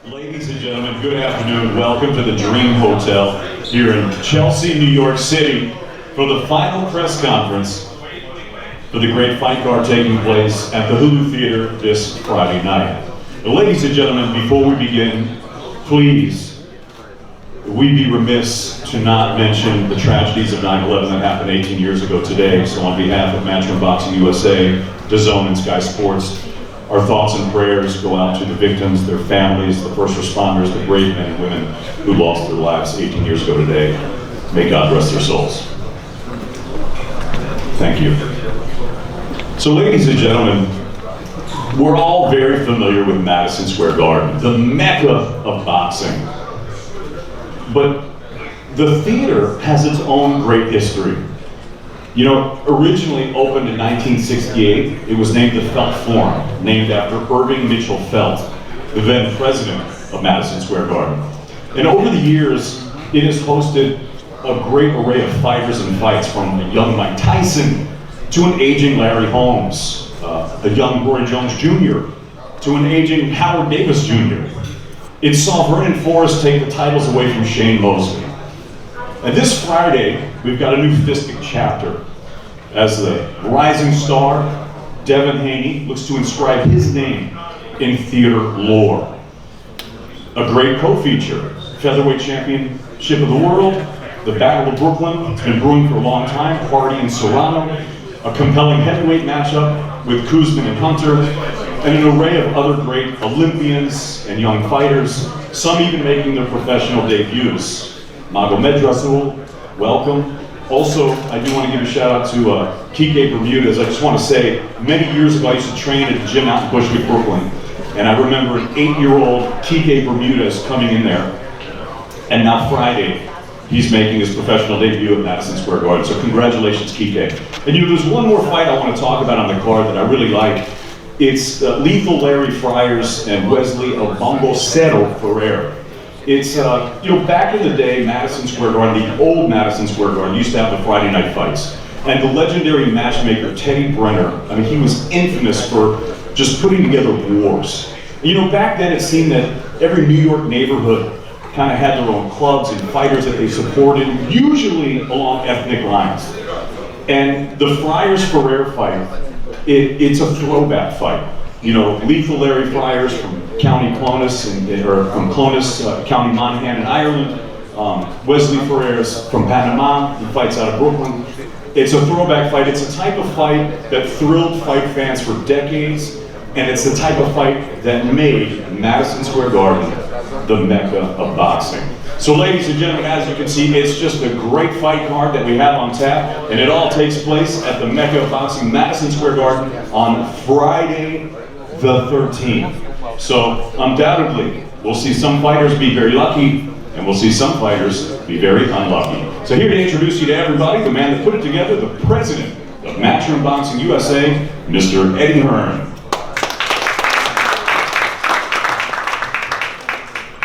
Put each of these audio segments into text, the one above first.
Ladies and gentlemen, good afternoon. Welcome to the Dream Hotel here in Chelsea, New York City for the final press conference for the great fight card taking place at the Hulu Theater this Friday night. Ladies and gentlemen, before we begin, please, we'd be remiss to not mention the tragedies of 9/11 that happened 18 years ago today. So on behalf of Matchroom Boxing USA, DAZN, and Sky Sports, our thoughts and prayers go out to the victims, their families, the first responders, the brave men and women who lost their lives 18 years ago today. May God rest their souls. Thank you. So ladies and gentlemen, we're all very familiar with Madison Square Garden, the mecca of boxing. But the theater has its own great history. You know, originally opened in 1968, it was named the Felt Forum, named after Irving Mitchell Felt, the then president of Madison Square Garden. And over the years, it has hosted a great array of fighters and fights, from a young Mike Tyson to an aging Larry Holmes, a young Roy Jones Jr. to an aging Howard Davis Jr. It saw Vernon Forrest take the titles away from Shane Mosley. And this Friday, we've got a new fistic chapter as the rising star, Devin Haney, looks to inscribe his name in theater lore. A great co-feature, featherweight championship of the world, the Battle of Brooklyn, it's been brewing for a long time, Hardy and Serrano, a compelling heavyweight matchup with Kuzman and Hunter, and an array of other great Olympians and young fighters, some even making their professional debuts. Magomed Rasul, welcome. Also, I do want to give a shout out to Kike Bermudez. I just want to say, many years ago I used to train at the gym out in Bushwick, Brooklyn, and I remember an 8-year-old Kike Bermudez coming in there, and now Friday, he's making his professional debut at Madison Square Garden. So congratulations, Kike. And you know, there's one more fight I want to talk about on the card that I really like. It's Lethal Larry Friars and Wesley Abombocero Ferrer. It's, you know, back in the day, Madison Square Garden, the old Madison Square Garden, used to have the Friday night fights. And the legendary matchmaker, Teddy Brenner, I mean, he was infamous for just putting together wars. You know, back then it seemed that every New York neighborhood kind of had their own clubs and fighters that they supported, usually along ethnic lines. And the Friars-Ferrer fight, it's a throwback fight. You know, Lethal Larry Friars from County Clones, or from Clones, County Monaghan in Ireland. Wesley Ferreras from Panama, he fights out of Brooklyn. It's a throwback fight. It's a type of fight that thrilled fight fans for decades, and it's the type of fight that made Madison Square Garden the mecca of boxing. So ladies and gentlemen, as you can see, it's just a great fight card that we have on tap, and it all takes place at the mecca of boxing, Madison Square Garden, on Friday the 13th. So undoubtedly, we'll see some fighters be very lucky, and we'll see some fighters be very unlucky. So here to introduce you to everybody, the man that put it together, the president of Matchroom Boxing USA, Mr. Eddie Hearn.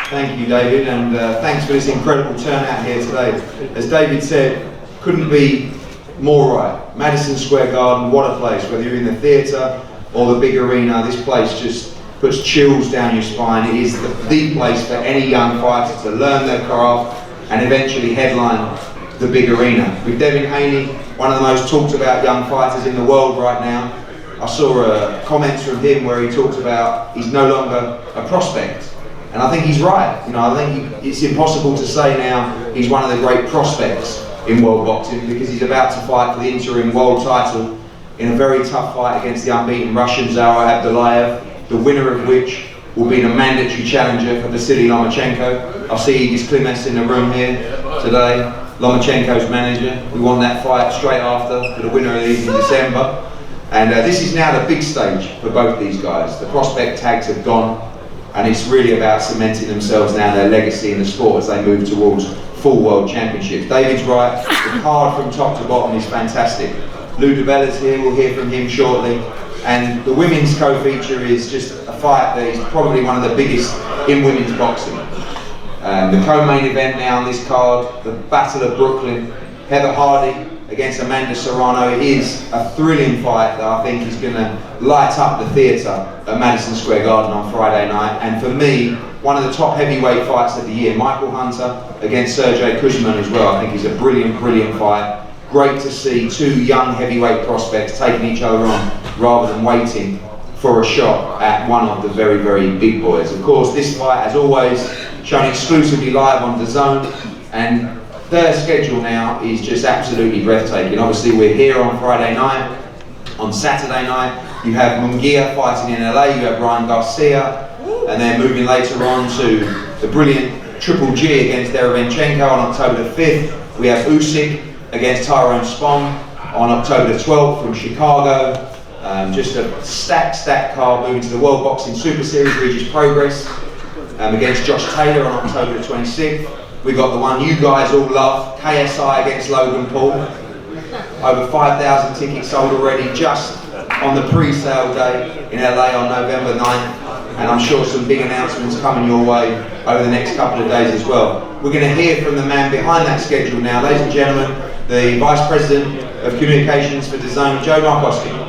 Thank you, David, and thanks for this incredible turnout here today. As David said, couldn't be more right. Madison Square Garden, what a place. Whether you're in the theatre or the big arena, this place just puts chills down your spine. It is the place for any young fighter to learn their craft and eventually headline the big arena. With Devin Haney, one of the most talked about young fighters in the world right now, I saw comments from him where he talked about he's no longer a prospect. And I think he's right. You know, I think it's impossible to say now he's one of the great prospects in world boxing, because he's about to fight for the interim world title in a very tough fight against the unbeaten Russian Zaur Abdullaev, the winner of which will be the mandatory challenger for Vasily Lomachenko. I see Igis Klimes in the room here today, Lomachenko's manager. We want that fight straight after for the winner of these in December. And this is now the big stage for both these guys. The prospect tags have gone, and it's really about cementing themselves now, their legacy in the sport as they move towards full world championships. David's right, the card from top to bottom is fantastic. Lou DiBella's here, we'll hear from him shortly. And the women's co-feature is just a fight that is probably one of the biggest in women's boxing. The co-main event now on this card, the Battle of Brooklyn, Heather Hardy against Amanda Serrano. It is a thrilling fight that I think is going to light up the theatre at Madison Square Garden on Friday night. And for me, one of the top heavyweight fights of the year. Michael Hunter against Sergey Kuzman as well, I think is a brilliant, brilliant fight. Great to see two young heavyweight prospects taking each other on rather than waiting for a shot at one of the very, very big boys. Of course, this fight, as always, shown exclusively live on DAZN, and their schedule now is just absolutely breathtaking. Obviously, we're here on Friday night. On Saturday night, you have Munguia fighting in LA, you have Ryan Garcia, and then moving later on to the brilliant Triple G against Derevyanchenko on October the 5th. We have Usyk against Tyrone Spong on October the 12th from Chicago. Just a stacked card. Moving to the World Boxing Super Series, Regis Progress against Josh Taylor on October the 26th. We got the one you guys all love, KSI against Logan Paul. Over 5,000 tickets sold already just on the pre-sale day in LA on November 9th. And I'm sure some big announcements coming your way over the next couple of days as well. We're going to hear from the man behind that schedule now, ladies and gentlemen, the Vice President of Communications for DAZN, Joe Markowski.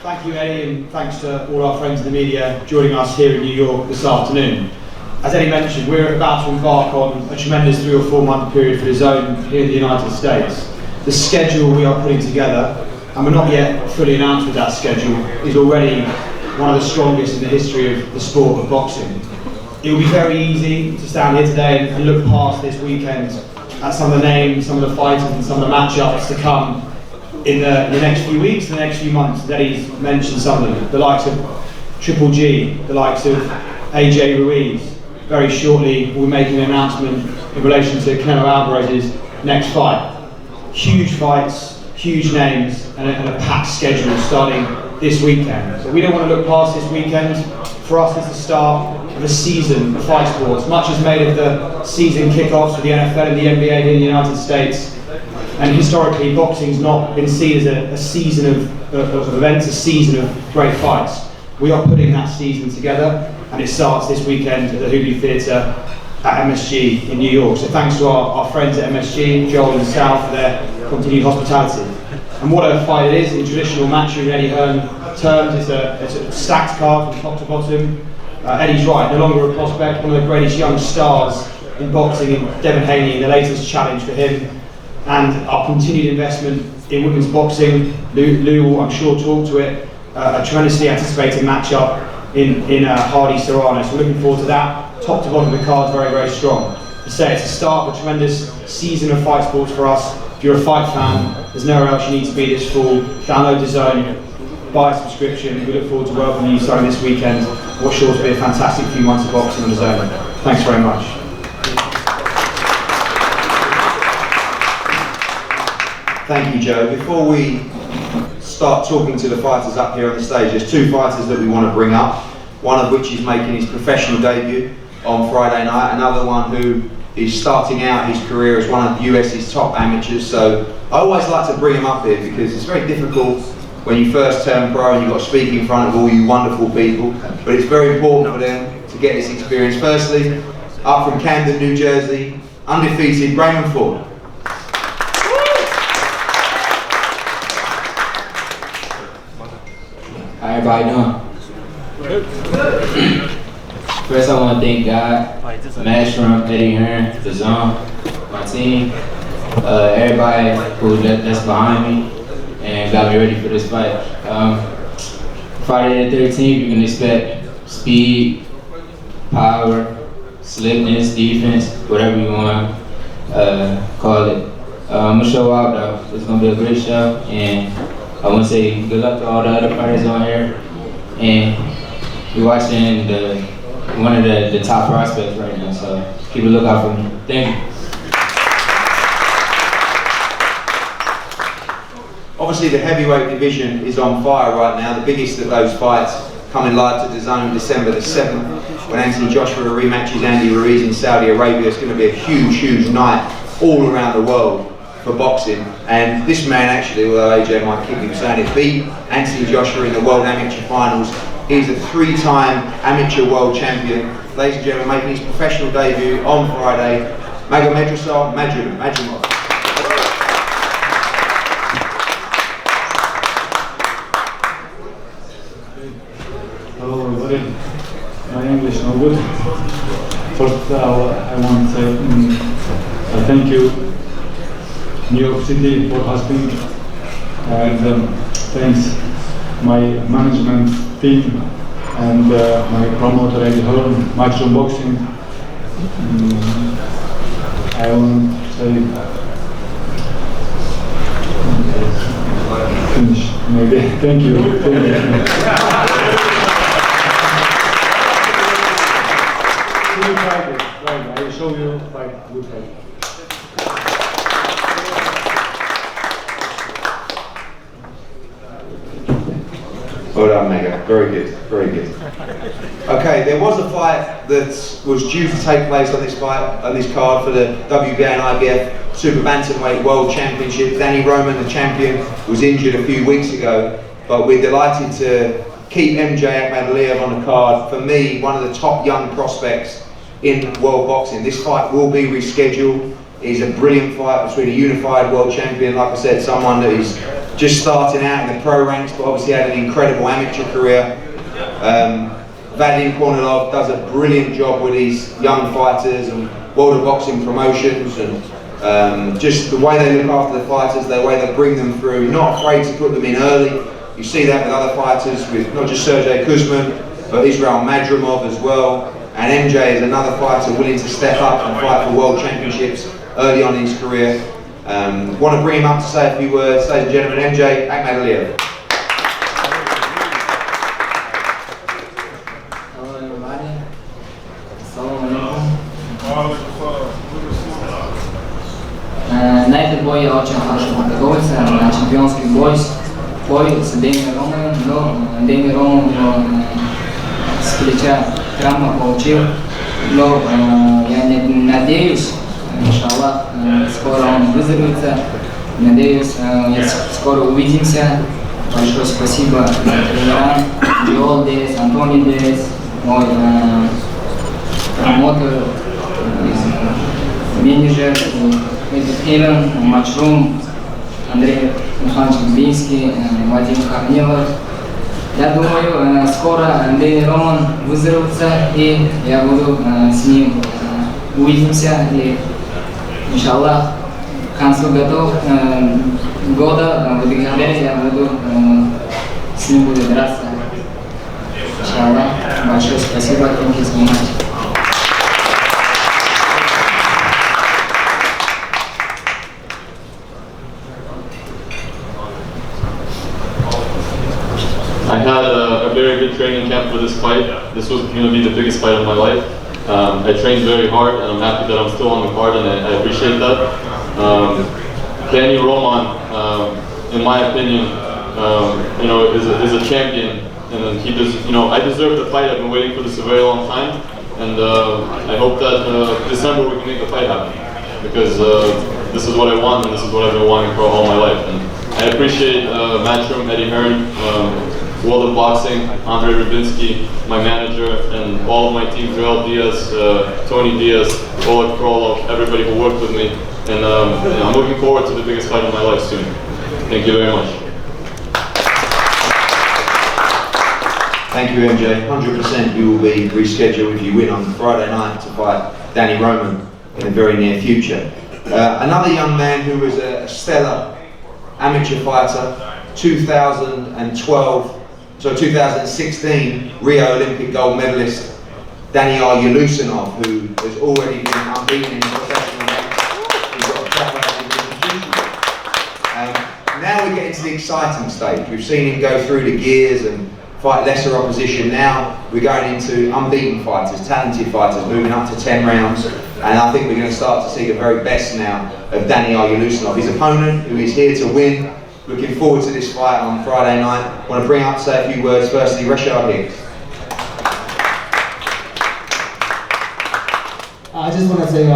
Thank you, Eddie, and thanks to all our friends in the media joining us here in New York this afternoon. As Eddie mentioned, we're about to embark on a tremendous 3 or 4 month period for DAZN here in the United States. The schedule we are putting together, and we're not yet fully announced with that schedule, is already one of the strongest in the history of the sport of boxing. It will be very easy to stand here today and look past this weekend at some of the names, some of the fighters and some of the matchups to come in the next few weeks, the next few months. Eddie's mentioned some of them, the likes of Triple G, the likes of AJ Ruiz. Very shortly we'll be making an announcement in relation to Canelo Alvarez's next fight. Huge fights, huge names, and a packed schedule starting this weekend. So we don't want to look past this weekend. For us, it's the start of a season of fight sports. Much is made of the season kickoffs for the NFL and the NBA here in the United States. And historically, boxing's not been seen as a season of events, a season of great fights. We are putting that season together, and it starts this weekend at the Hooley Theatre at MSG in New York. So thanks to our friends at MSG, Joel and Sal, for their continued hospitality. And what a fight it is in traditional matchroom Eddie Hearn terms. It's a stacked card from top to bottom. Eddie's right, no longer a prospect, one of the greatest young stars in boxing, in Devin Haney, the latest challenge for him. And our continued investment in women's boxing. Lou will, I'm sure, talk to it. A tremendously anticipated matchup in Hardy Serrano. So we're looking forward to that. Top to bottom of the card, very, very strong. To say it's the start of a tremendous season of fight sports for us. If you're a fight fan, there's nowhere else you need to be this fall. Download DAZN, buy a subscription. We look forward to welcoming you starting this weekend. What's sure to be a fantastic few months of boxing on DAZN. Thanks very much. Thank you, Joe. Before we start talking to the fighters up here on the stage, there's 2 fighters that we want to bring up, one of which is making his professional debut on Friday night, another one who is starting out his career as one of the US's top amateurs. So I always like to bring him up here because it's very difficult when you first turn pro and you've got to speak in front of all you wonderful people, but it's very important for them to get this experience. Firstly, up from Camden, New Jersey, undefeated Raymond Ford. How everybody doing? First, I want to thank God, Mashroom, Eddie Hearn, DAZN, my team, everybody that's behind me and got me ready for this fight. Friday the 13th, you can expect speed, power, slickness, defense, whatever you want to call it. I'm gonna show out though. It's gonna be a great show, and I want to say good luck to all the other fighters on here. And you're watching one of the top prospects right now, so keep a lookout for me. Thank you. Obviously the heavyweight division is on fire right now, the biggest of those fights coming live to DAZN December the 7th, when Anthony Joshua rematches Andy Ruiz in Saudi Arabia. It's going to be a huge, huge night all around the world for boxing. And this man actually, although AJ might keep me saying it, beat Anthony Joshua in the World Amateur Finals. He's a 3-time amateur world champion. Ladies and gentlemen, making his professional debut on Friday, Magomedov. Hello everybody. My English no good. First I want to say thank you New York City for hosting, and thanks my management team and my promoter Eddie Hearn, Matchroom Boxing. I want to say finish maybe. Thank you. Friday. I will show you fight. Good fight. Well done, Mega. Very good, very good. Okay, there was a fight that was due to take place on this card for the WBA and IBF Super Bantamweight World Championship. Danny Roman, the champion, was injured a few weeks ago, but we're delighted to keep MJ Abdullaev on the card. For me, one of the top young prospects in world boxing. This fight will be rescheduled. It's a brilliant fight between a unified world champion, like I said, someone that is just starting out in the pro ranks, but obviously had an incredible amateur career. Vadim Kornilov does a brilliant job with these young fighters and World of Boxing promotions, and just the way they look after the fighters, the way they bring them through, not afraid to put them in early. You see that with other fighters, with not just Sergey Kuzmin, but Israel Madrimov as well. And MJ is another fighter willing to step up and fight for world championships early on in his career. Want to bring him up to say a few words. Ladies and gentlemen, MJ Abdullaev. Hello everybody. Assalamu alaikum. На этот бой я очень хорошо подготовился, на чемпионский бой с Дэми Романом, но Дэми Роман с плеча травму получил, но я надеюсь, иншаллах, скоро он выздоровится. Надеюсь, скоро увидимся. Большое спасибо тренерам, Джоэл Дейс, Антони Дейс, мой промоутер, менеджер, Эдит Матчрум, Андрей Михайлович Бинский, Вадим Корнилов. Я думаю, скоро Дэнни Роман выздоровится, и я буду с ним увидимся, и иншаллах к концу года, в декабре, я буду с ним буду драться. Иншаллах. Большое спасибо, thank you so much. I had a very good training camp for this fight. This was going to be the biggest fight of my life. I trained very hard, and I'm happy that I'm still on the card, and I appreciate that. Danny Roman, in my opinion, is a champion, and he does. I deserve the fight. I've been waiting for this a very long time, and I hope that December we can make the fight happen, because this is what I want, and this is what I've been wanting for all my life. And I appreciate Matchroom, Eddie Hearn, World of Boxing, Andre Rubinsky, my manager, and all of my team, Joel Diaz, Tony Diaz, Oleg Krolov, everybody who worked with me. And I'm looking forward to the biggest fight of my life soon. Thank you very much. Thank you, MJ. 100% you will be rescheduled if you win on Friday night to fight Danny Roman in the very near future. Another young man who was a stellar amateur fighter, 2016 Rio Olympic gold medalist Daniil Yelusinov, who has already been unbeaten in professional ranks. He's got a track record in competition. Now we're getting to the exciting stage. We've seen him go through the gears and fight lesser opposition. Now we're going into unbeaten fighters, talented fighters, moving up to 10 rounds. And I think we're going to start to see the very best now of Daniil Yelusinov. His opponent, who is here to win. Looking forward to this fight on Friday night. I want to bring up to say a few words. Firstly, Rashad Hicks. I just want to say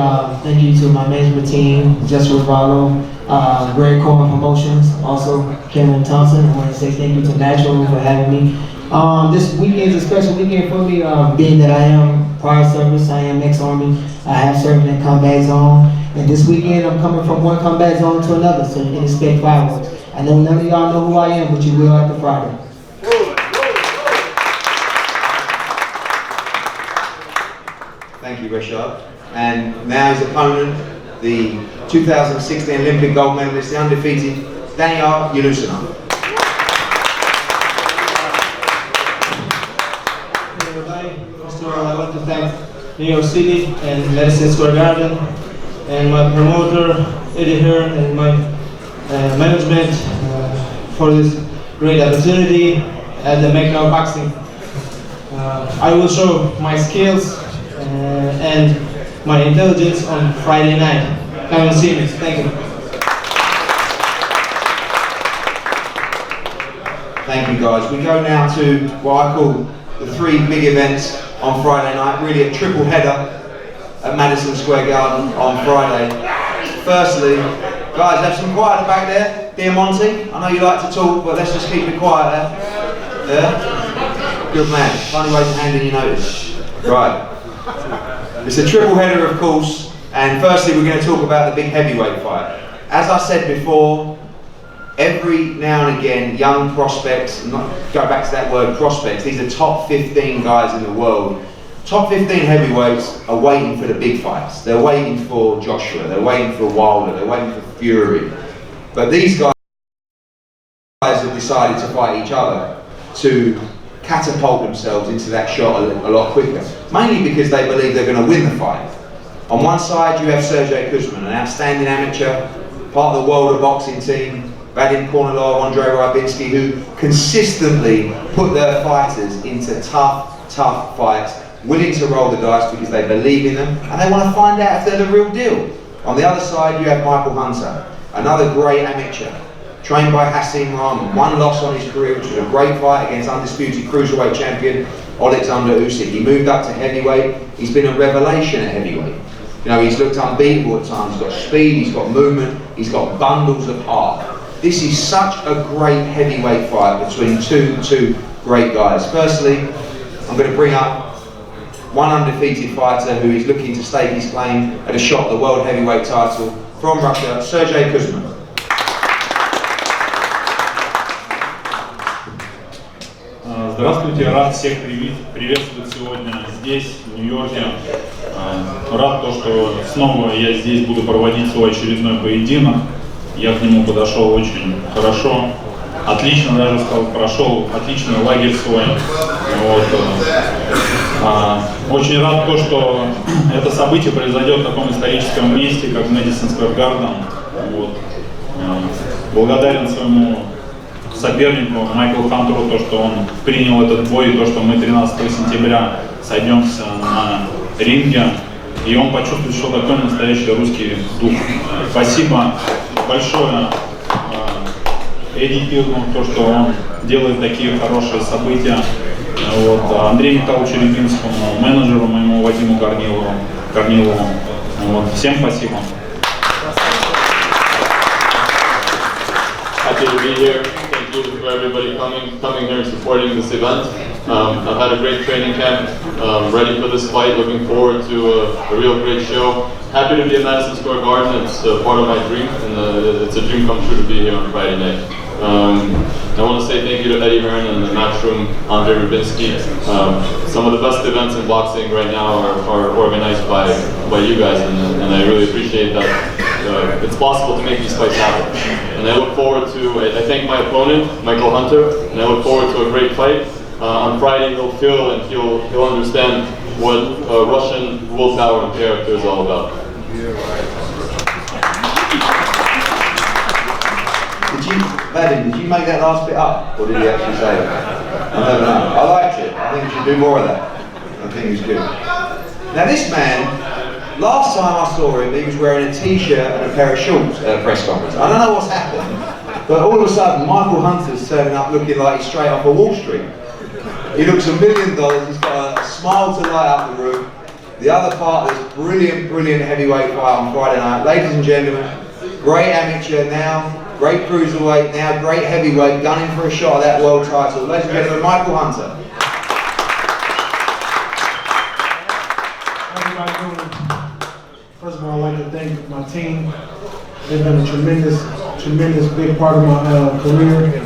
thank you to my management team, Jess Rivaldo, Greg Cohen Promotions, also Cameron Thompson. I want to say thank you to Natural for having me. This weekend is a special weekend for me, being that I am prior service, I am ex-Army, I have served in combat zone, and this weekend I'm coming from one combat zone to another, so you can expect fireworks. I know none of y'all know who I am, but you will after Friday. Thank you, Rashad. And now his opponent, the 2016 Olympic gold medalist, the undefeated Zaur Abdullaev. First of all, I want to thank New York City and Madison Square Garden and my promoter, Eddie Hearn, and my management for this great opportunity at the Mecca Boxing. I will show my skills and my intelligence on Friday night. Come and see me. Thank you. Thank you, guys. We go now to what I call the three big events on Friday night, really a triple header at Madison Square Garden on Friday. Firstly, guys, have some quiet back there. Diamante, I know you like to talk, but let's just keep it quiet there. Yeah? Good man. Funny way to hand in your notice. Right. It's a triple header, of course, and firstly we're going to talk about the big heavyweight fight. As I said before, every now and again, young prospects, go back to that word prospects, these are top 15 guys in the world. Top 15 heavyweights are waiting for the big fights. They're waiting for Joshua, they're waiting for Wilder, they're waiting for Fury. But these guys have decided to fight each other to catapult themselves into that shot a lot quicker. Mainly because they believe they're going to win the fight. On one side you have Sergey Kuzmin, an outstanding amateur, part of the world of boxing team, Vadim Kornilov, Andre Rybinski, who consistently put their fighters into tough fights, willing to roll the dice because they believe in them and they want to find out if they're the real deal. On the other side you have Michael Hunter, another great amateur, trained by Hasim Rahman, one loss on his career, which was a great fight against undisputed cruiserweight champion Alexander Usyk. He moved up to heavyweight. He's been a revelation at heavyweight. You know, he's looked unbeatable at times. He's got speed, he's got movement, he's got bundles of heart. This is such a great heavyweight fight between two great guys. Firstly, I'm going to bring up one undefeated fighter who is looking to stake his claim at a shot at the world heavyweight title from Russia, Sergey Kuzmin. Здравствуйте, рад всех приветствовать сегодня здесь, в Нью-Йорке. Рад то, что снова я здесь буду проводить свой очередной поединок. Я к нему подошел очень хорошо, отлично даже прошел отличный лагерь свой. Вот. Очень рад то, что это событие произойдет в таком историческом месте, как Madison Square Garden. Вот. Благодарен своему сопернику Майклу Хантеру, то, что он принял этот бой, и то, что мы 13 сентября сойдемся на ринге, и он почувствует, что такой настоящий русский дух. Спасибо большое Эдди Хирну, то, что он делает такие хорошие события. Вот. Андрею Михайловичу Рябинскому, менеджеру моему Вадиму Корнилову. Вот. Всем спасибо. Happy to be here. Thank you for everybody coming here and supporting this event. I've had a great training camp, ready for this fight, looking forward to a real great show. Happy to be at Madison Square Garden. It's part of my dream, and it's a dream come true to be here on Friday night. I want to say thank you to Eddie Hearn and the Matchroom, Andre Rybinski. Some of the best events in boxing right now are organized by you guys, and I really appreciate that. It's possible to make these fights happen. And I look forward to, I thank my opponent, Michael Hunter, and I look forward to a great fight. On Friday he'll feel and he'll understand what Russian willpower and character is all about. Vadim, did you make that last bit up, or did he actually say it? I don't know. I liked it. I think you should do more of that. I think it was good. Now this man, last time I saw him, he was wearing a t-shirt and a pair of shorts at a press conference. I don't know what's happened, but all of a sudden Michael Hunter's turning up looking like he's straight off of Wall Street. He looks $1 million, he's got a smile to light up the room. The other part of this brilliant heavyweight fight on Friday night. Ladies and gentlemen, great amateur now, great cruiserweight, now great heavyweight, gunning for a shot at that world title. Ladies and gentlemen, Michael Hunter. First of all, I'd like to thank my team. They've been a tremendous big part of my career.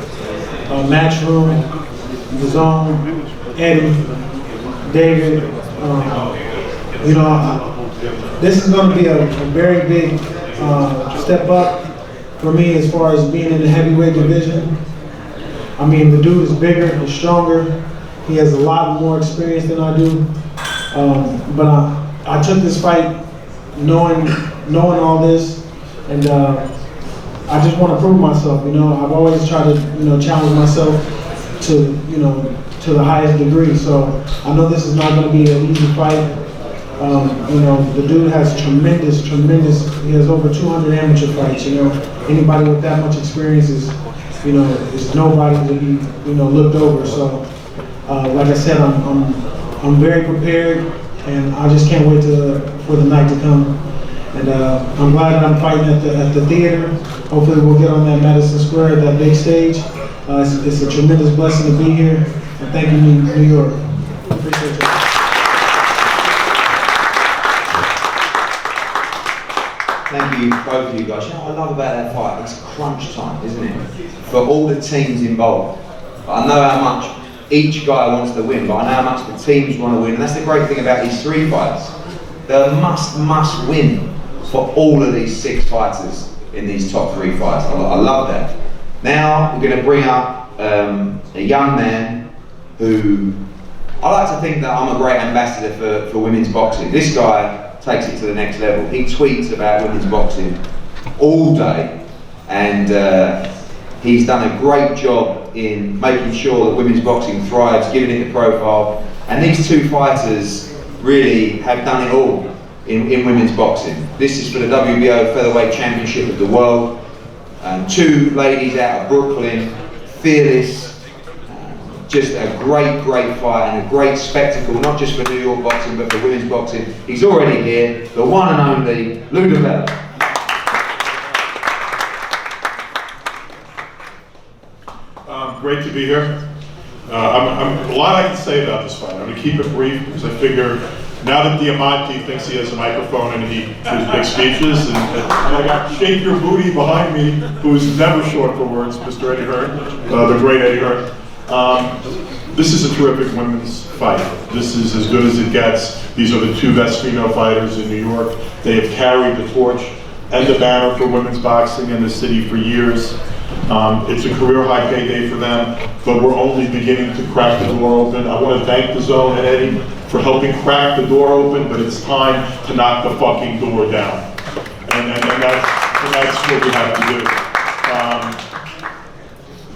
Matchroom, the Zone, Eddie, David, You know, this is going to be a very big step up for me as far as being in the heavyweight division. I mean, the dude is bigger, he's stronger, he has a lot more experience than I do. But I took this fight knowing all this, and I just want to prove myself. You know, I've always tried to, you know, challenge myself to, you know, to the highest degree. So I know this is not going to be an easy fight. You know, the dude has tremendous, he has over 200 amateur fights. You know, anybody with that much experience is, you know, is nobody to be, you know, looked over. So, like I said, I'm very prepared, and I just can't wait for the night to come. And I'm glad that I'm fighting at the theater. Hopefully we'll get on that Madison Square, that big stage. It's a tremendous blessing to be here. And thank you, New York. Appreciate you. Thank you, both of you guys. You know what I love about that fight? It's crunch time, isn't it? For all the teams involved. I know how much each guy wants to win, but I know how much the teams want to win. And that's the great thing about these 3 fights. They're a must win for all of these 6 fighters in these top 3 fights. I love that. Now we're going to bring up a young man who I like to think that I'm a great ambassador for women's boxing. This guy takes it to the next level. He tweets about women's boxing all day, and he's done a great job in making sure that women's boxing thrives, giving it a profile. And these 2 fighters really have done it all in women's boxing. This is for the WBO Featherweight Championship of the World. 2 ladies out of Brooklyn, fearless, just a great fight and a great spectacle, not just for New York boxing, but for women's boxing. He's already here, the one and only Luda. Great to be here. A lot I can say about this fight. I'm going to keep it brief because I figure now that Diamante thinks he has a microphone and he gives big speeches, and I got Shake Your Booty behind me, who's never short for words, Mr. Eddie Hearn, the great Eddie Hearn. This is a terrific women's fight. This is as good as it gets. These are the 2 best female fighters in New York. They have carried the torch and the banner for women's boxing in the city for years. It's a career high payday for them, but we're only beginning to crack the door open. I want to thank the Zone and Eddie for helping crack the door open, but it's time to knock the fucking door down. And that's what we have to do.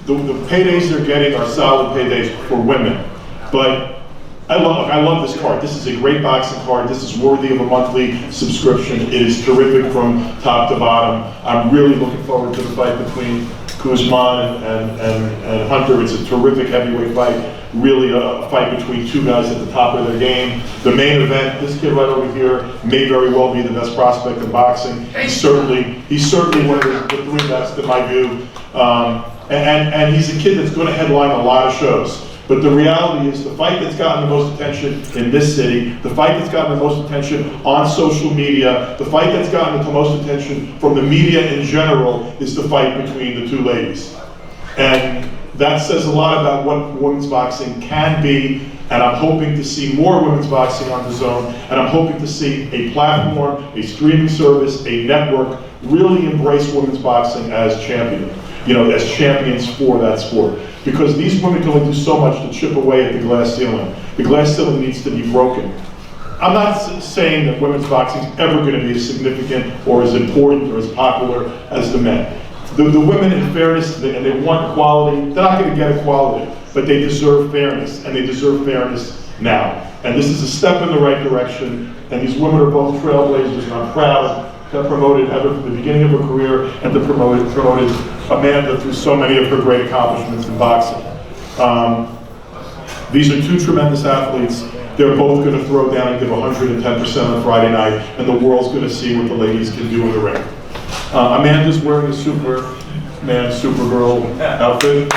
The paydays they're getting are solid paydays for women, but I love this card. This is a great boxing card. This is worthy of a monthly subscription. It is terrific from top to bottom. I'm really looking forward to the fight between Kuzman and Hunter. It's a terrific heavyweight fight. Really a fight between 2 guys at the top of their game. The main event, this kid right over here may very well be the best prospect in boxing. He's certainly one of the 3 best in my view. And he's a kid that's going to headline a lot of shows. But the reality is the fight that's gotten the most attention in this city, the fight that's gotten the most attention on social media, the fight that's gotten the most attention from the media in general is the fight between the 2 ladies. And that says a lot about what women's boxing can be, and I'm hoping to see more women's boxing on the Zone, and I'm hoping to see a platform, a streaming service, a network really embrace women's boxing as champion, as champions for that sport. Because these women can only do so much to chip away at the glass ceiling. The glass ceiling needs to be broken. I'm not saying that women's boxing is ever going to be as significant or as important or as popular as the men. The women, in fairness, and they want equality, they're not going to get equality, but they deserve fairness, and they deserve fairness now. And this is a step in the right direction, and these women are both trailblazers, and I'm proud to have promoted Heather from the beginning of her career and to promoted Amanda through so many of her great accomplishments in boxing. These are 2 tremendous athletes. They're both going to throw down and give 110% on Friday night, and the world's going to see what the ladies can do in the ring. Amanda's wearing a Superman, Supergirl outfit.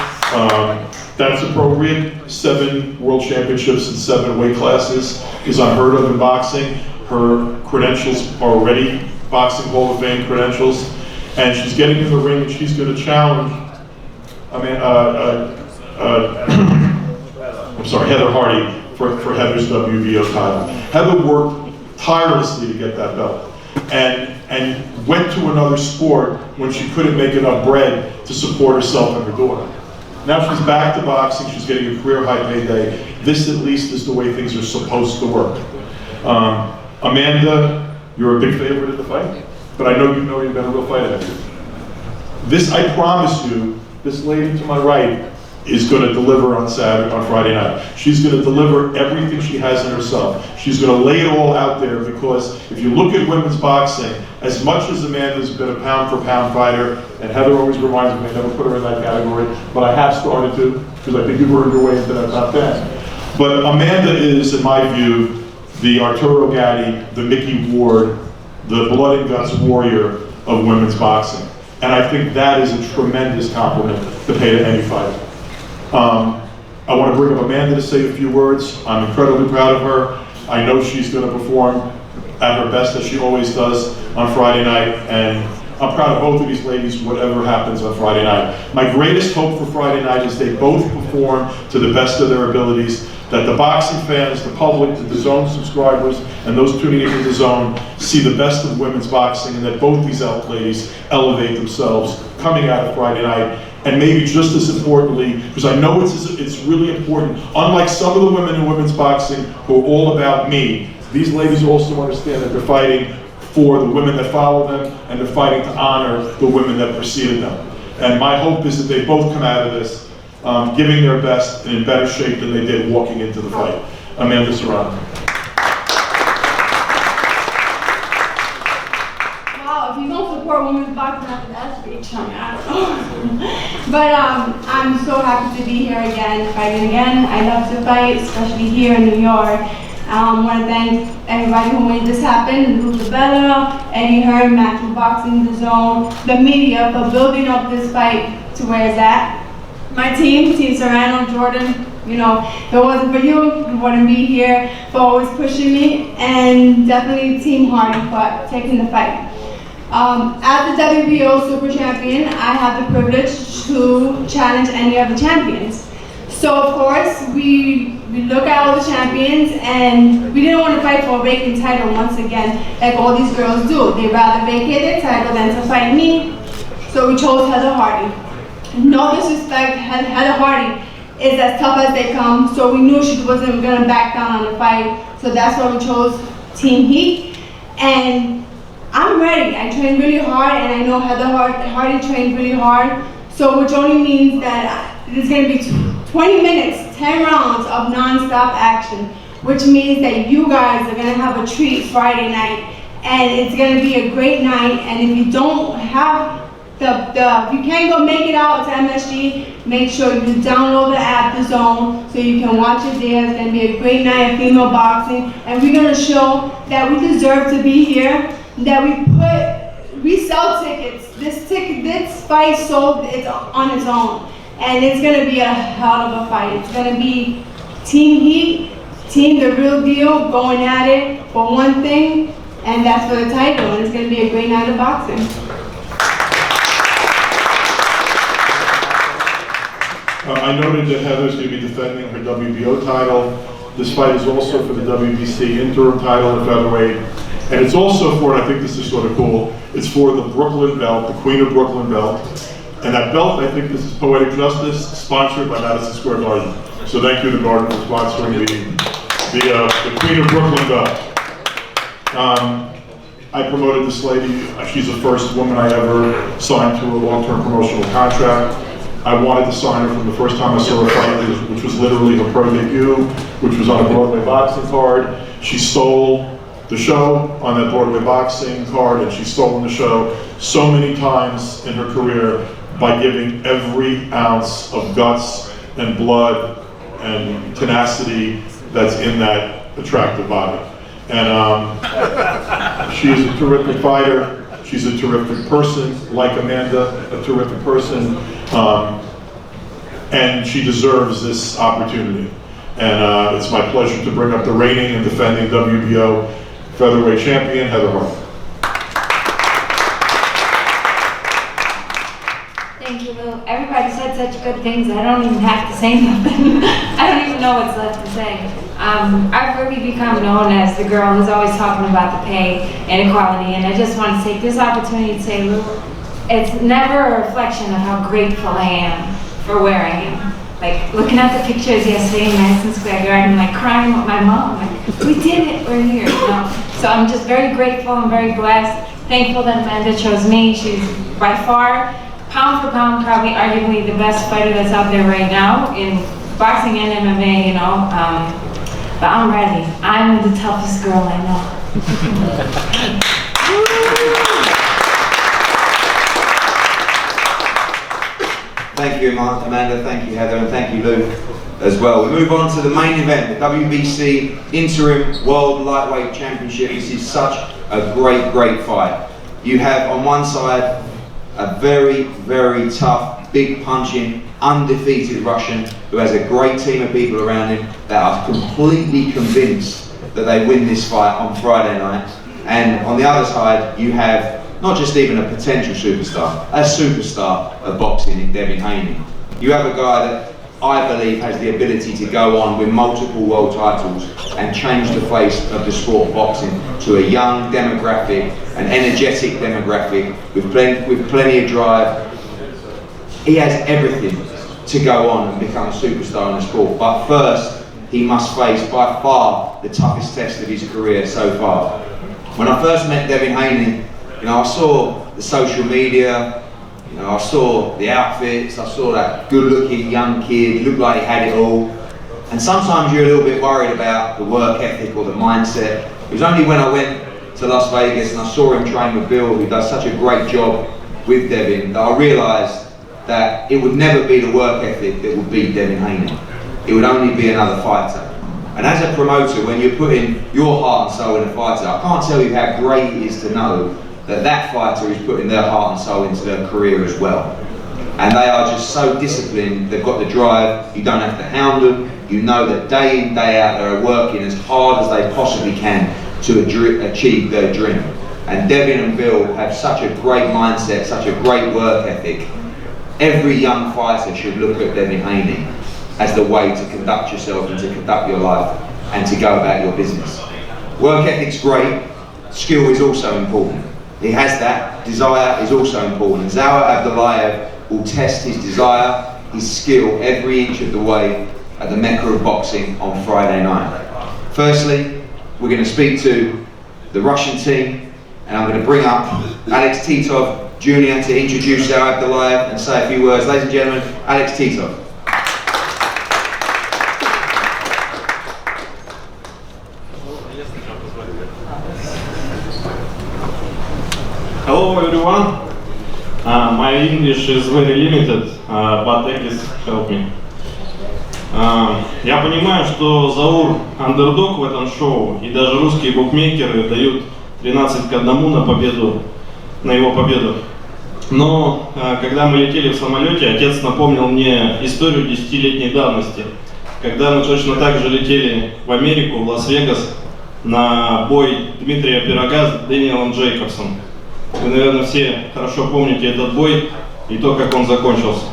That's appropriate. 7 world championships in 7 weight classes is unheard of in boxing. Her credentials are already Boxing Hall of Fame credentials, and she's getting in the ring and she's going to challenge, Heather Hardy for Heather's WBO title. Heather worked tirelessly to get that belt. And went to another sport when she couldn't make enough bread to support herself and her daughter. Now she's back to boxing, she's getting a career high payday. This at least is the way things are supposed to work. Amanda, you're a big favorite at the fight, but I know you've been a real fighter. This, I promise you, this lady to my right is going to deliver on Friday night. She's going to deliver everything she has in herself. She's going to lay it all out there, because if you look at women's boxing, as much as Amanda's been a pound-for-pound fighter, and Heather always reminds me I never put her in that category, but I have started to, because I think you've earned your way into that top 10. But Amanda is, in my view, the Arturo Gatti, the Mickey Ward, the blood and guts warrior of women's boxing. And I think that is a tremendous compliment to pay to any fighter. I want to bring up Amanda to say a few words. I'm incredibly proud of her. I know she's going to perform at her best, as she always does, on Friday night. And I'm proud of both of these ladies, whatever happens on Friday night. My greatest hope for Friday night is they both perform to the best of their abilities, that the boxing fans, the public, the DAZN subscribers, and those tuning into DAZN see the best of women's boxing, and that both these ladies elevate themselves coming out of Friday night. And maybe just as importantly, because I know it's really important, unlike some of the women in women's boxing who are all about me, these ladies also understand that they're fighting for the women that follow them, and they're fighting to honor the women that preceded them. And my hope is that they both come out of this giving their best and in better shape than they did walking into the fight. Amanda Serrano. Wow, if you don't support women's boxing after that speech, I don't know. But I'm so happy to be here again, fighting again. I love to fight, especially here in New York. I want to thank everybody who made this happen, Lou Bella, Eddie Hearn, Matthew Boxing, DAZN, the media for building up this fight to where it's at. My team, Team Serrano, Jordan, you know, if it wasn't for you, we wouldn't be here, for always pushing me, and definitely Team Hardy for taking the fight. As the WBO Super Champion, I have the privilege to challenge any of the champions. So of course, we look at all the champions, and we didn't want to fight for a vacant title once again, like all these girls do. They'd rather vacate their title than to fight me, so we chose Heather Hardy. No disrespect, Heather Hardy is as tough as they come, so we knew she wasn't going to back down on the fight, so that's why we chose Team Heat. And I'm ready. I trained really hard, and I know Heather Hardy trained really hard, so which only means that it's going to be 20 minutes, 10 rounds of non-stop action, which means that you guys are going to have a treat Friday night, and it's going to be a great night. And if you don't have if you can't go make it out to MSG, make sure you download the app, DAZN, so you can watch it there. It's going to be a great night of female boxing, and we're going to show that we deserve to be here, that we sell tickets. This fight sold it's on its own, and it's going to be a hell of a fight. It's going to be Team Heat, Team The Real Deal, going at it for one thing, and that's for the title, and it's going to be a great night of boxing. I noted that Heather's going to be defending her WBO title. This fight is also for the WBC interim title in featherweight. And it's also for, and I think this is sort of cool, it's for the Brooklyn belt, the Queen of Brooklyn belt. And that belt, I think this is Poetic Justice, sponsored by Madison Square Garden. So thank you to Garden for sponsoring the Queen of Brooklyn belt. I promoted this lady. She's the first woman I ever signed to a long-term promotional contract. I wanted to sign her from the first time I saw her fight, which was literally her pro debut, which was on a Broadway boxing card. She stole the show on that Broadway boxing card, and she's stolen the show so many times in her career by giving every ounce of guts and blood and tenacity that's in that attractive body. And she is a terrific fighter. She's a terrific person, like Amanda, a terrific person. And she deserves this opportunity. And it's my pleasure to bring up the reigning and defending WBO featherweight champion, Heather Hardy. Thank you, Lou. Everybody said such good things, I don't even have to say nothing. I don't even know what's left to say. I've really become known as the girl who's always talking about the pay inequality, and I just want to take this opportunity to say, Lou, it's never a reflection of how grateful I am for where I am. Like, looking at the pictures yesterday in Madison Square Garden, like crying with my mom, like, we did it, we're here, you know? So I'm just very grateful and very blessed, thankful that Amanda chose me. She's by far, pound for pound, probably arguably the best fighter that's out there right now in boxing and MMA, you know? But I'm ready. I'm the toughest girl I know. Thank you, Amanda, thank you, Heather, and thank you, Lou, as well. We move on to the main event, the WBC Interim World Lightweight Championship. This is such a great, great fight. You have on one side a very, very tough, big punching, undefeated Russian who has a great team of people around him that are completely convinced that they win this fight on Friday night. And on the other side, you have not just even a potential superstar, a superstar of boxing in Devin Haney. You have a guy that I believe has the ability to go on with multiple world titles and change the face of the sport of boxing to a young demographic, an energetic demographic with plenty of drive. He has everything to go on and become a superstar in the sport. But first, he must face by far the toughest test of his career so far. When I first met Devin Haney, you know, I saw the social media, you know, I saw the outfits, I saw that good-looking young kid, looked like he had it all. And sometimes you're a little bit worried about the work ethic or the mindset. It was only when I went to Las Vegas and I saw him train with Bill, who does such a great job with Devin, that I realised that it would never be the work ethic that would beat Devin Haney. It would only be another fighter. And as a promoter, when you're putting your heart and soul in a fighter, I can't tell you how great it is to know that that fighter is putting their heart and soul into their career as well. And they are just so disciplined, they've got the drive, you don't have to hound them, you know that day in, day out they're working as hard as they possibly can to achieve their dream. And Devin and Bill have such a great mindset, such a great work ethic. Every young fighter should look at Devin Haney as the way to conduct yourself and to conduct your life and to go about your business. Work ethic's great, skill is also important. He has that, desire is also important. Zaur Abdullaev will test his desire, his skill every inch of the way at the Mecca of boxing on Friday night. Firstly, we're going to speak to the Russian team, and I'm going to bring up Alex Titov Jr. to introduce Zaur Abdullaev and say a few words. Ladies and gentlemen, Alex Titov. Hello everyone. My English is very limited, but English help me. Я понимаю, что Заур андердог в этом шоу, и даже русские букмекеры дают 13-1 на победу, на его победу. Но когда мы летели в самолете, отец напомнил мне историю 10-летней давности, когда мы точно так же летели в Америку, в Лас-Вегас, на бой Дмитрия Пирога с Дэниелом Джейкобсом. Вы, наверное, все хорошо помните этот бой и то, как он закончился.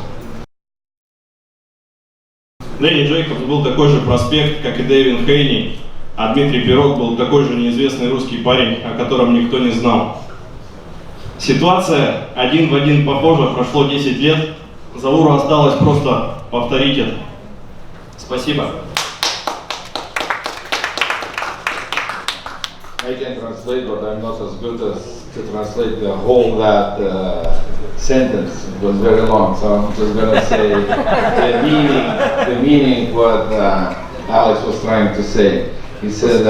Дэнни Джейкобс был такой же проспект, как и Devin Haney, а Дмитрий Пирог был такой же неизвестный русский парень, о котором никто не знал. Ситуация один в один похожа, прошло 10 лет, Зауру осталось просто повторить это. Спасибо. I can translate, but I'm not as good as to translate the whole that sentence. It was very long, so I'm just gonna say the meaning what Alex was trying to say. He said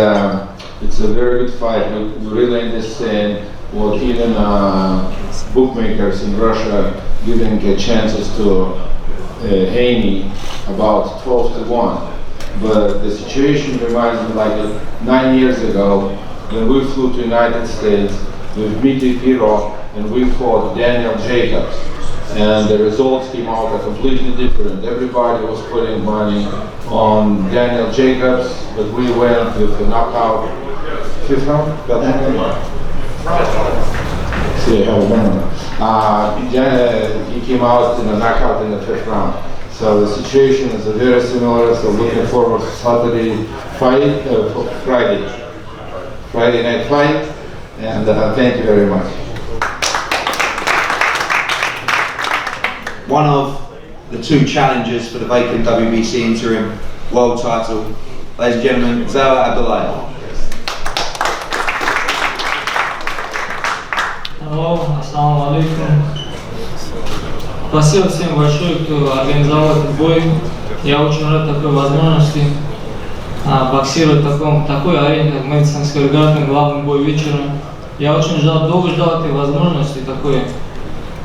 it's a very good fight. We really understand what even bookmakers in Russia giving chances to Haney about 12-1. But the situation reminds me like 9 years ago when we flew to United States with Dmitry Pirog and we fought Daniel Jacobs. And the results came out are completely different. Everybody was putting money on Daniel Jacobs, but we went with a knockout. Fifth round? See, I have a memory. He came out in a knockout in the 5th round. So the situation is very similar, so looking forward to Saturday fight, Friday night fight, and thank you very much. One of the two challengers for the vacant WBC interim world title, ladies and gentlemen, Zaur Abdullaev. Алло, ассаламу алейкум. Спасибо всем большое, кто организовал этот бой. Я очень рад такой возможности боксировать в такой арене, как Мэдисон Сквер Гарден, главный бой вечера. Я очень долго ждал этой возможности,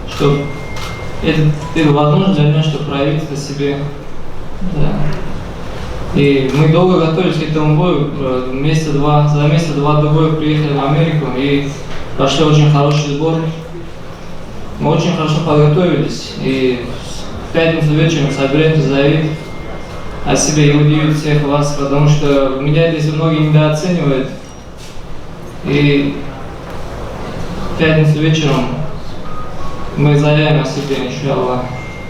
чтобы эту возможность для меня, чтобы проявить это себе. Да. И мы долго готовились к этому бою, за месяца-два до боя приехали в Америку и прошли очень хороший сбор. Мы очень хорошо подготовились и в пятницу вечером собираемся заявить о себе и удивить всех вас, потому что меня здесь многие недооценивают. И в пятницу вечером мы заявим о себе, иншаллах.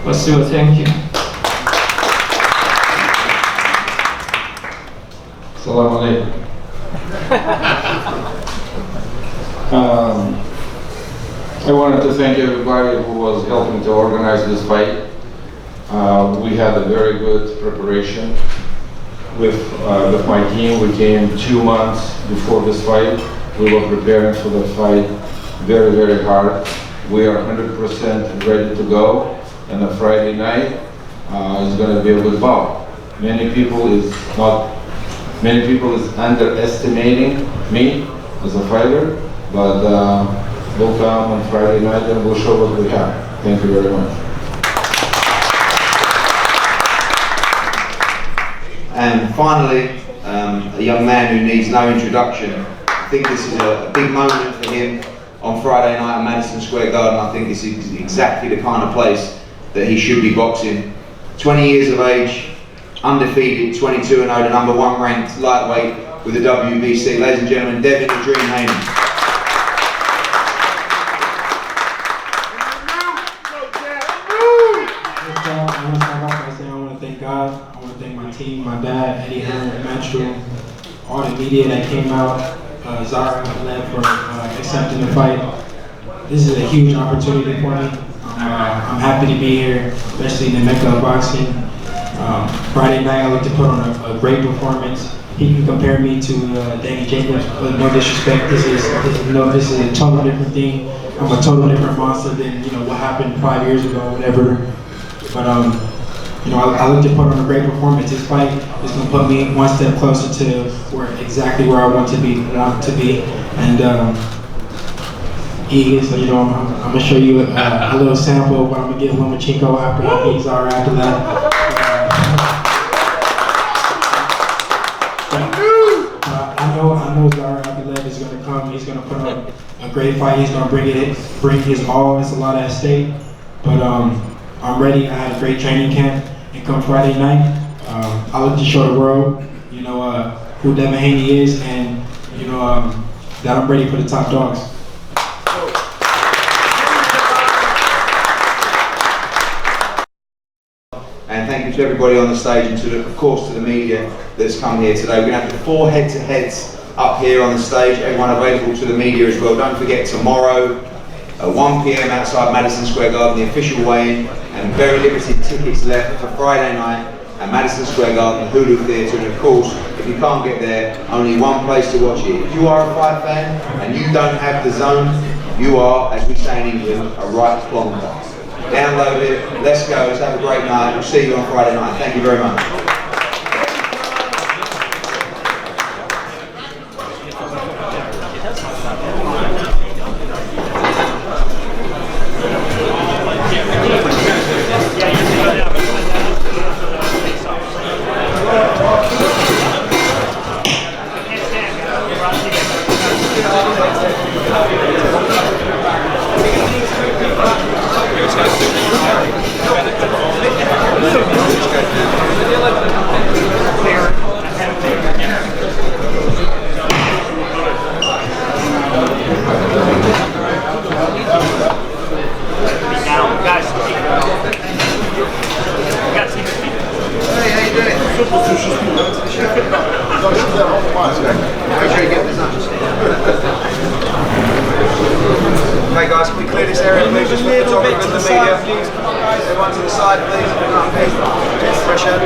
Спасибо, thank you. Assalamu alaikum. I wanted to thank everybody who was helping to organize this fight. We had a very good preparation with my team. We came 2 months before this fight. We were preparing for the fight very, very hard. We are 100% ready to go, and the Friday night is going to be a good bout. Many people is underestimating me as a fighter, but we'll come on Friday night and we'll show what we have. Thank you very much. And finally, a young man who needs no introduction. I think this is a big moment for him on Friday night at Madison Square Garden. I think this is exactly the kind of place that he should be boxing. 20 years of age, undefeated, 22-0, the #1 ranked lightweight with the WBC. Ladies and gentlemen, Devin "The Dream" Haney. God. I want to thank my team, my dad, Eddie Hearn, Metro, all the media that came out, Zaur Abdullaev for accepting the fight. This is a huge opportunity for me. I'm happy to be here, especially in the Mecca of boxing. Friday night I like to put on a great performance. He can compare me to Danny Jacobs, but no disrespect. This is a totally different thing. I'm a totally different monster than what happened 5 years ago, whatever. But I look to put on a great performance. This fight is going to put me one step closer to exactly where I want to be. And so I'm going to show you a little sample of what I'm going to give Lomachenko after I beat Zaur after that. I know Zaur Abdullaev is going to come. He's going to put on a great fight. He's going to bring his all. It's a lot at stake, but I'm ready. I had a great training camp. And come Friday night, I look to show the world, who Devin Haney is, and that I'm ready for the top dogs. And thank you to everybody on the stage, and of course to the media that's come here today. We're going to have the 4 head-to-heads up here on the stage, everyone available to the media as well. Don't forget tomorrow at 1 p.m. outside Madison Square Garden, the official weigh-in, and very limited tickets left for Friday night at Madison Square Garden, Hulu Theatre. And of course, if you can't get there, only one place to watch it. If you are a fight fan and you don't have the zone, you are, as we say in England, a right plonker. Download it, let's go, let's have a great night. We'll see you on Friday night. Thank you very much. This guy did. Make sure you get this on. Okay guys, can we clear this area please? Just for the photographers and the media. Everyone to the side please. Pressure.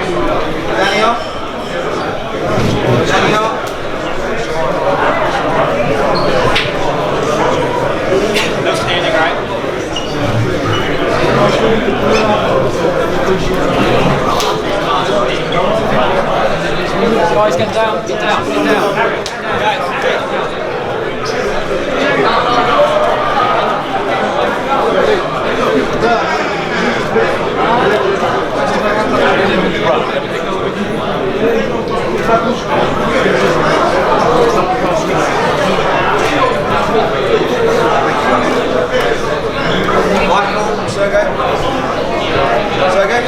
Danny up. Danny up. No standing, right? Guys, get down, get down, get down. Guys, get down. Michael, Sergey? Sergey?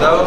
Zaur?